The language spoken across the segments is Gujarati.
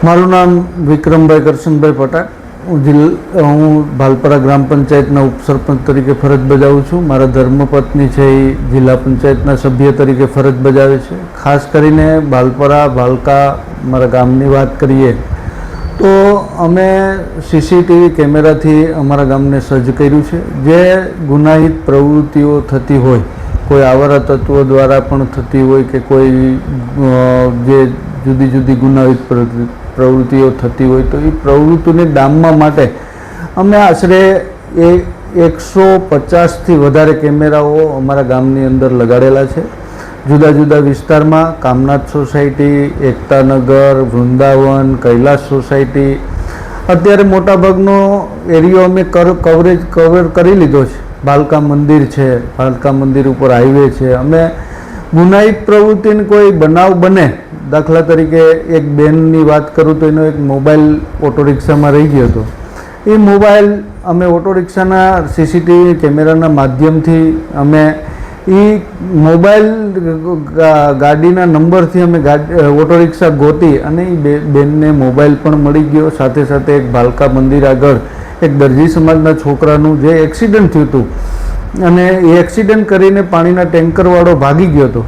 મારું નામ વિક્રમભાઈ કરશનભાઈ પટાક. હું ભાલપરા ગ્રામ પંચાયતના ઉપસરપંચ તરીકે ફરજ બજાવું છું. મારા ધર્મપત્ની છે એ જિલ્લા પંચાયતના સભ્ય તરીકે ફરજ બજાવે છે. ખાસ કરીને ભાલપરા ભાલકા મારા ગામની વાત કરીએ તો અમે સીસીટીવી કેમેરાથી અમારા ગામને સજ્જ કર્યું છે. જે ગુનાહિત પ્રવૃત્તિઓ થતી હોય, કોઈ આવારા તત્વો દ્વારા પણ થતી હોય કે કોઈ જે જુદી જુદી ગુનાહિત પ્રવૃત્તિઓ થતી હોય તો એ પ્રવૃત્તિને ડામવા માટે અમે આશરે 150થી વધારે કેમેરાઓ અમારા ગામની અંદર લગાડેલા છે. જુદા જુદા વિસ્તારમાં કામનાથ સોસાયટી, એકતાનગર, વૃંદાવન, કૈલાસ સોસાયટી, અત્યારે મોટાભાગનો એરિયો અમે કવર કરી લીધો છે. ભાલકા મંદિર છે, ભાલકા મંદિર ઉપર હાઈવે છે. અમે ગુનાહિત પ્રવૃત્તિને કોઈ બનાવ બને, દાખલા તરીકે એક બેનની વાત કરું તો એનો એક મોબાઈલ ઓટો રિક્ષામાં રહી ગયો હતો. એ મોબાઈલ અમે ઓટો રિક્ષાના સીસીટીવી કેમેરાના માધ્યમથી અમે એ મોબાઈલ ગાડીના નંબરથી અમે ઓટો રિક્ષા ગોતી અને એ બેનને મોબાઈલ પણ મળી ગયો. સાથે સાથે એક ભાલકા મંદિર આગળ એક દરજી સમાજના છોકરાનું જે એક્સિડન્ટ થયું હતું અને એ એક્સિડન્ટ કરીને પાણીના ટેન્કરવાળો ભાગી ગયો હતો.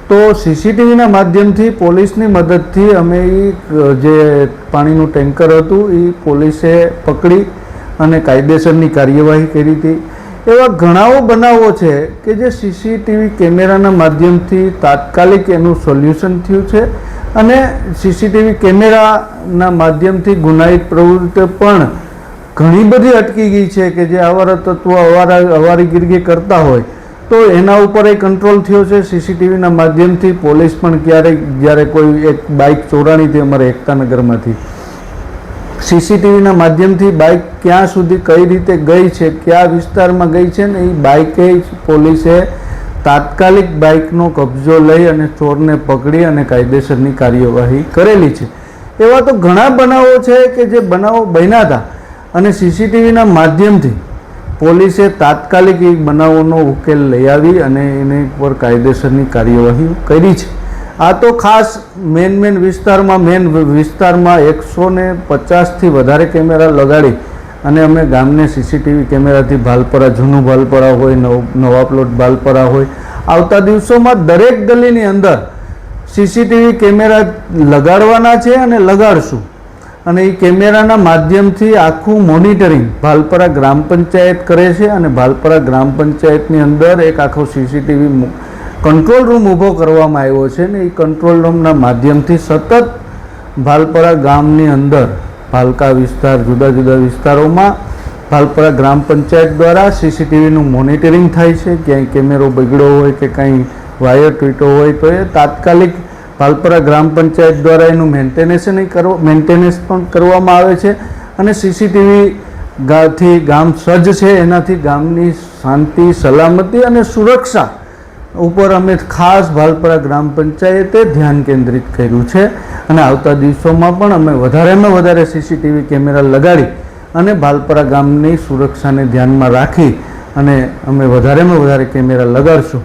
તો સીસીટીવીના માધ્યમથી પોલીસની મદદથી અમે એ જે પાણીનું ટેન્કર હતું એ પોલીસે પકડી અને કાયદેસરની કાર્યવાહી કરી હતી. એવા ઘણાઓ બનાવો છે કે જે સીસીટીવી કેમેરાના માધ્યમથી તાત્કાલિક એનું સોલ્યુશન થયું છે અને સીસીટીવી કેમેરાના માધ્યમથી ગુનાહિત પ્રવૃત્તિઓ પણ ઘણી બધી અટકી ગઈ છે કે જે આવારા તત્વો અવારીગીરી કરતા હોય તો એના ઉપર એ કંટ્રોલ થયો છે સીસીટીવીના માધ્યમથી. પોલીસ પણ જ્યારે કોઈ એક બાઇક ચોરાણી હતી અમારે એકતાનગરમાંથી, સીસીટીવીના માધ્યમથી બાઇક ક્યાં સુધી કઈ રીતે ગઈ છે, કયા વિસ્તારમાં ગઈ છે ને એ બાઇકે પોલીસે તાત્કાલિક બાઇકનો કબજો લઈ અને ચોરને પકડી અને કાયદેસરની કાર્યવાહી કરેલી છે. એવા તો ઘણા બનાવો છે કે જે બનાવો બન્યા હતા અને સીસીટીવીના માધ્યમથી પોલીસે તાત્કાલિક એ બનાવોનો ઉકેલ લઈ આવી અને એની પર કાયદેસરની કાર્યવાહી કરી છે. આ તો ખાસ મેન વિસ્તારમાં 150થી વધારે કેમેરા લગાડી અને અમે ગામને સીસીટીવી કેમેરાથી ભાલપરા, જૂનું ભાલપરા હોય, નવા પ્લોટ ભાલપરા હોય, આવતા દિવસોમાં દરેક ગલીની અંદર સીસીટીવી કેમેરા લગાડવાના છે અને લગાડશું. અને એ કેમેરાના માધ્યમથી આખું મોનિટરિંગ ભાલપરા ગ્રામ પંચાયત કરે છે અને ભાલપરા ગ્રામ પંચાયતની અંદર એક આખો સીસીટીવી કંટ્રોલ રૂમ ઊભો કરવામાં આવ્યો છે ને એ કંટ્રોલ રૂમના માધ્યમથી સતત ભાલપરા ગામની અંદર ભાલકા વિસ્તાર, જુદા જુદા વિસ્તારોમાં ભાલપરા ગ્રામ પંચાયત દ્વારા સીસીટીવીનું મોનિટરિંગ થાય છે. ક્યાંય કેમેરો બગડ્યો હોય કે કાંઈ વાયર તૂટ્યો હોય તો એ તાત્કાલિક ભાલપરા ગ્રામ પંચાયત દ્વારા એનું મેન્ટેનન્સ પણ કરવામાં આવે છે અને સીસીટીવી થી ગામ સજ્જ છે. એનાથી ગામની શાંતિ, સલામતી અને સુરક્ષા ઉપર અમે ખાસ ભાલપરા ગ્રામ પંચાયતે ધ્યાન કેન્દ્રિત કર્યું છે અને આવતા દિવસોમાં પણ અમે વધારેમાં વધારે સીસીટીવી કેમેરા લગાડી અને ભાલપરા ગામની સુરક્ષાને ધ્યાનમાં રાખી અને અમે વધારેમાં વધારે કેમેરા લગાડશું.